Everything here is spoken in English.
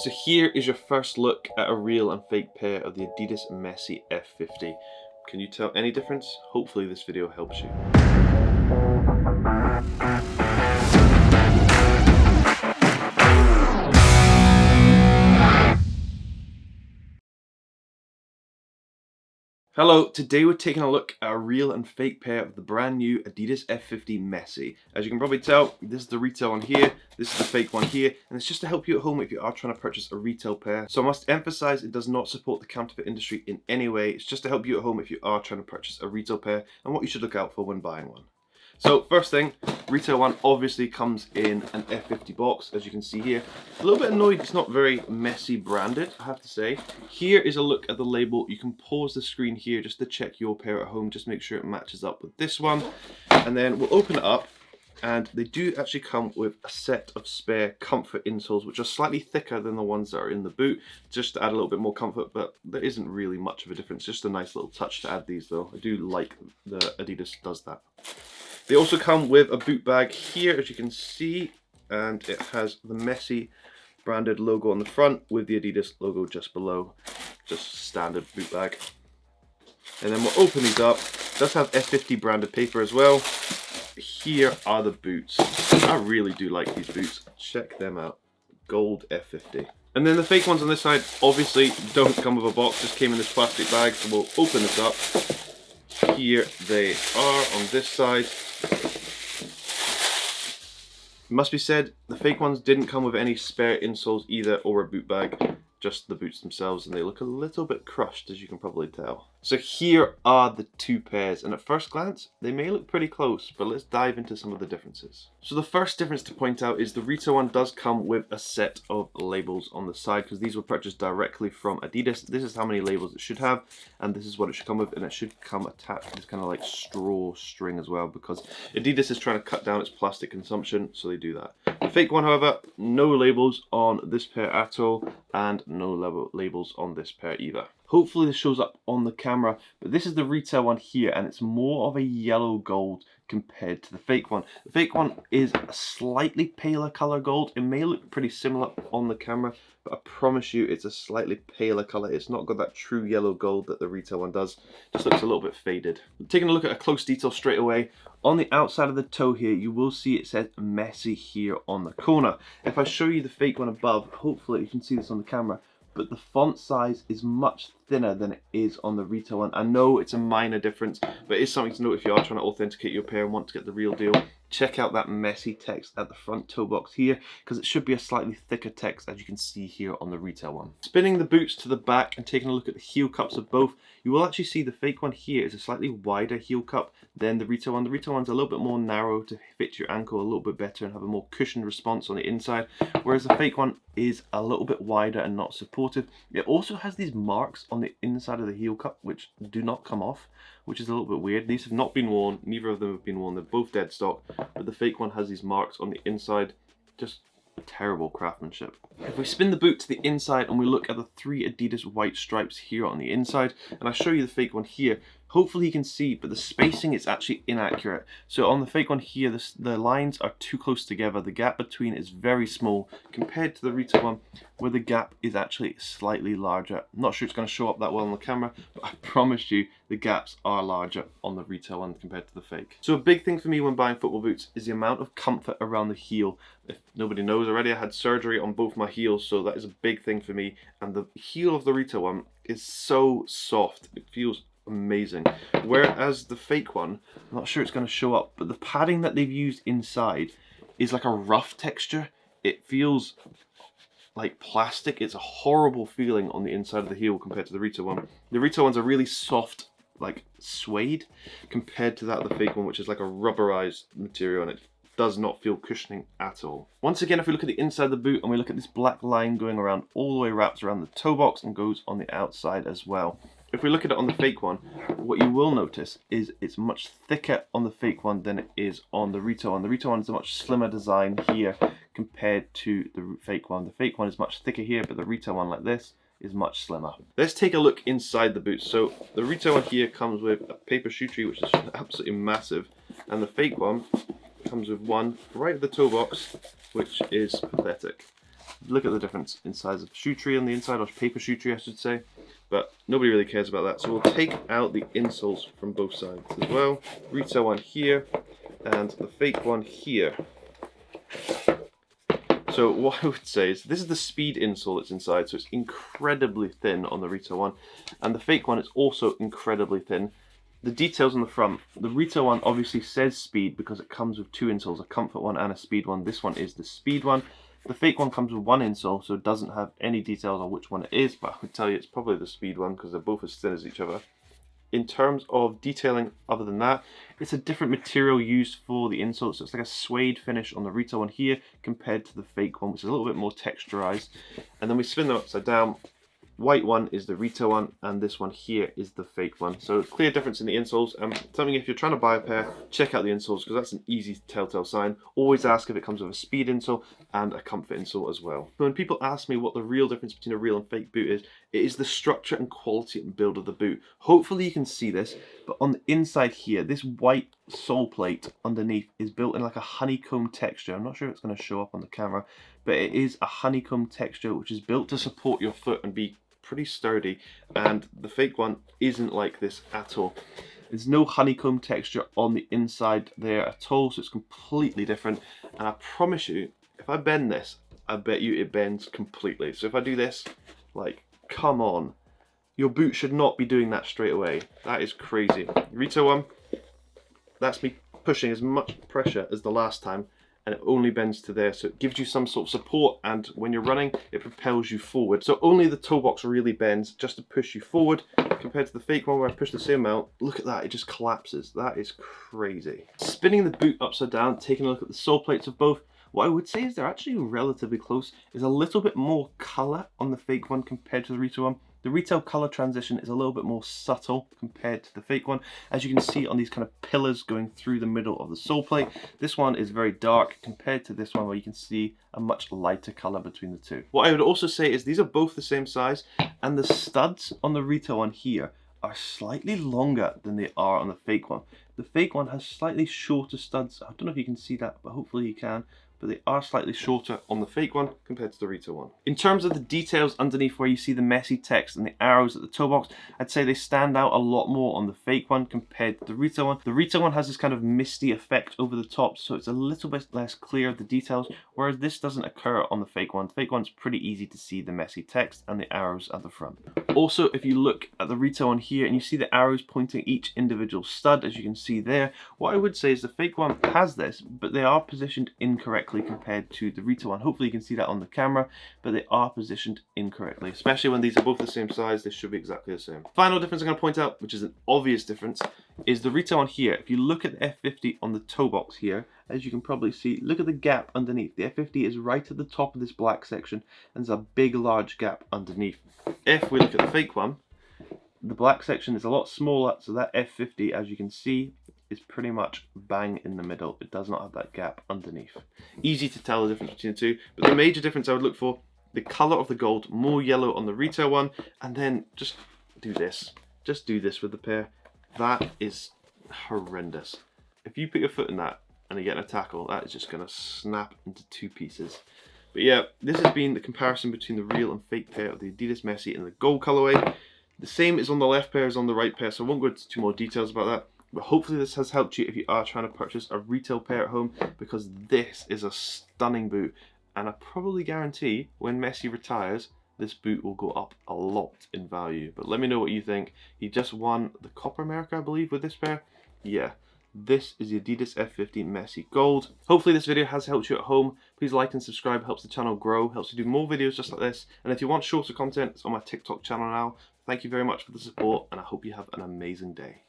So here is your first look at a real and fake pair of the ADIDAS MESSI F50. Can you tell any difference? Hopefully this video helps you. Hello, today we're taking a look at a real and fake pair of the brand new ADIDAS F50 MESSI. As you can probably tell, this is the retail one here, this is the fake one here, and it's just to help you at home if you are trying to purchase a retail pair. So I must emphasize, it does not support the counterfeit industry in any way. It's just to help you at home if you are trying to purchase a retail pair and what you should look out for when buying one. So first thing, retail one obviously comes in an F50 box, as you can see here. A little bit annoyed it's not very MESSI branded, I have to say. Here is a look at the label. You can pause the screen here just to check your pair at home, just make sure it matches up with this one. And then we'll open it up, and they do actually come with a set of spare comfort insoles, which are slightly thicker than the ones that are in the boot, just to add a little bit more comfort, but there isn't really much of a difference. Just a nice little touch to add these though. I do like the ADIDAS does that. They also come with a boot bag here, as you can see, and it has the MESSI branded logo on the front with the ADIDAS logo just below. Just standard boot bag. And then we'll open these up. It does have F50 branded paper as well. Here are the boots. I really do like these boots. Check them out. Gold F50. And then the fake ones on this side obviously don't come with a box, just came in this plastic bag, so we'll open this up. Here they are on this side. It must be said, the fake ones didn't come with any spare insoles either or a boot bag, just the boots themselves, and they look a little bit crushed, as you can probably tell. So here are the two pairs, and at first glance they may look pretty close, but let's dive into some of the differences. So the first difference to point out is the retail one does come with a set of labels on the side, because these were purchased directly from ADIDAS. This is how many labels it should have, and this is what it should come with, and it should come attached to this kind of like straw string as well, because ADIDAS is trying to cut down its plastic consumption, so they do that. The fake one, however, no labels on this pair at all, and no labels on this pair either. Hopefully this shows up on the camera, but this is the retail one here, and it's more of a yellow gold compared to the fake one. The fake one is a slightly paler color gold. It may look pretty similar on the camera, but I promise you it's a slightly paler color. It's not got that true yellow gold that the retail one does. It just looks a little bit faded. Taking a look at a close detail straight away, on the outside of the toe here, you will see it says MESSI here on the corner. If I show you the fake one above, hopefully you can see this on the camera, but the font size is much thinner than it is on the retail one. I know it's a minor difference, but it's something to note if you are trying to authenticate your pair and want to get the real deal. Check out that MESSI text at the front toe box here, because it should be a slightly thicker text, as you can see here on the retail one. Spinning the boots to the back and taking a look at the heel cups of both, you will actually see the fake one here is a slightly wider heel cup than the retail one. The retail one's a little bit more narrow to fit your ankle a little bit better and have a more cushioned response on the inside, whereas the fake one is a little bit wider and not supportive. It also has these marks on the inside of the heel cup which do not come off, which is a little bit weird. These have not been worn, neither of them have been worn, they're both dead stock, but the fake one has these marks on the inside. Just terrible craftsmanship. If we spin the boot to the inside and we look at the three ADIDAS white stripes here on the inside, and I show you the fake one here, hopefully you can see, but the spacing is actually inaccurate. So on the fake one here, the lines are too close together. The gap between is very small compared to the retail one, where the gap is actually slightly larger. I'm not sure it's going to show up that well on the camera, but I promise you the gaps are larger on the retail one compared to the fake. So a big thing for me when buying football boots is the amount of comfort around the heel. If nobody knows already, I had surgery on both my heels, so that is a big thing for me. And the heel of the retail one is so soft. It feels amazing, whereas the fake one, I'm not sure it's going to show up, but the padding that they've used inside is like a rough texture. It feels like plastic. It's a horrible feeling on the inside of the heel compared to the retail one. The retail one's a really soft, like suede, compared to that of the fake one, which is like a rubberized material, and it does not feel cushioning at all. Once again, if we look at the inside of the boot and we look at this black line going around all the way, wraps around the toe box and goes on the outside as well. If we look at it on the fake one, what you will notice is it's much thicker on the fake one than it is on the retail one. The retail one is a much slimmer design here compared to the fake one. The fake one is much thicker here, but the retail one like this is much slimmer. Let's take a look inside the boots. So the retail one here comes with a paper shoe tree, which is absolutely massive, and the fake one comes with one right at the toe box, which is pathetic. Look at the difference in size of shoe tree on the inside, or paper shoe tree I should say, but nobody really cares about that. So we'll take out the insoles from both sides as well. Retail one here and the fake one here. So what I would say is this is the speed insole that's inside, so it's incredibly thin on the retail one, and the fake one is also incredibly thin. The details on the front, the retail one obviously says speed because it comes with two insoles, a comfort one and a speed one. This one is the speed one. The fake one comes with one insole, so it doesn't have any details on which one it is, but I would tell you it's probably the speed one because they're both as thin as each other. In terms of detailing, other than that, it's a different material used for the insole, so it's like a suede finish on the retail one here compared to the fake one, which is a little bit more texturized. And then we spin them upside down. White one is the retail one, and this one here is the fake one. So clear difference in the insoles. Something if you're trying to buy a pair, check out the insoles because that's an easy telltale sign. Always ask if it comes with a speed insole and a comfort insole as well. So when people ask me what the real difference between a real and fake boot is, it is the structure and quality and build of the boot. Hopefully you can see this, but on the inside here, this white sole plate underneath is built in like a honeycomb texture. I'm not sure if it's going to show up on the camera, but it is a honeycomb texture which is built to support your foot and be pretty sturdy, and the fake one isn't like this at all. There's no honeycomb texture on the inside there at all, so it's completely different. And I promise you, if I bend this, I bet you it bends completely. So if I do this, like, come on, your boot should not be doing that straight away. That is crazy. Retail one, that's me pushing as much pressure as the last time, and it only bends to there, so it gives you some sort of support, and when you're running it propels you forward. So only the toe box really bends just to push you forward, compared to the fake one where I push the same amount. Look at that, it just collapses. That is crazy. Spinning the boot upside down, taking a look at the sole plates of both, what I would say is they're actually relatively close. There's a little bit more colour on the fake one compared to the retail one. The retail colour transition is a little bit more subtle compared to the fake one. As you can see on these kind of pillars going through the middle of the sole plate, this one is very dark compared to this one where you can see a much lighter colour between the two. What I would also say is these are both the same size, and the studs on the retail one here are slightly longer than they are on the fake one. The fake one has slightly shorter studs. I don't know if you can see that, but hopefully you can. But they are slightly shorter on the fake one compared to the retail one. In terms of the details underneath where you see the messy text and the arrows at the toe box, I'd say they stand out a lot more on the fake one compared to the retail one. The retail one has this kind of misty effect over the top, so it's a little bit less clear, the details, whereas this doesn't occur on the fake one. The fake one's pretty easy to see the messy text and the arrows at the front. Also, if you look at the retail one here and you see the arrows pointing each individual stud, as you can see there, what I would say is the fake one has this, but they are positioned incorrectly compared to the retail one. Hopefully you can see that on the camera, but they are positioned incorrectly, especially when these are both the same size. They should be exactly the same. Final difference I'm going to point out, which is an obvious difference, is the retail one here. If you look at the F50 on the toe box here, as you can probably see, look at the gap underneath. The F50 is right at the top of this black section, and there's a big large gap underneath. If we look at the fake one, the black section is a lot smaller, so that F50, as you can see, is pretty much bang in the middle. It does not have that gap underneath. Easy to tell the difference between the two, but the major difference I would look for, the colour of the gold, more yellow on the retail one, and then just do this. Just do this with the pair. That is horrendous. If you put your foot in that and you get in a tackle, that is just going to snap into two pieces. But yeah, this has been the comparison between the real and fake pair of the Adidas Messi in the gold colourway. The same is on the left pair as on the right pair, so I won't go into too more details about that. But hopefully this has helped you if you are trying to purchase a retail pair at home, because this is a stunning boot, and I probably guarantee when Messi retires, this boot will go up a lot in value. But let me know what you think. He just won the Copa America, I believe, with this pair. Yeah, this is the Adidas F50 Messi Gold. Hopefully this video has helped you at home. Please like and subscribe, it helps the channel grow, helps me do more videos just like this. And if you want shorter content, it's on my TikTok channel now. Thank you very much for the support, and I hope you have an amazing day.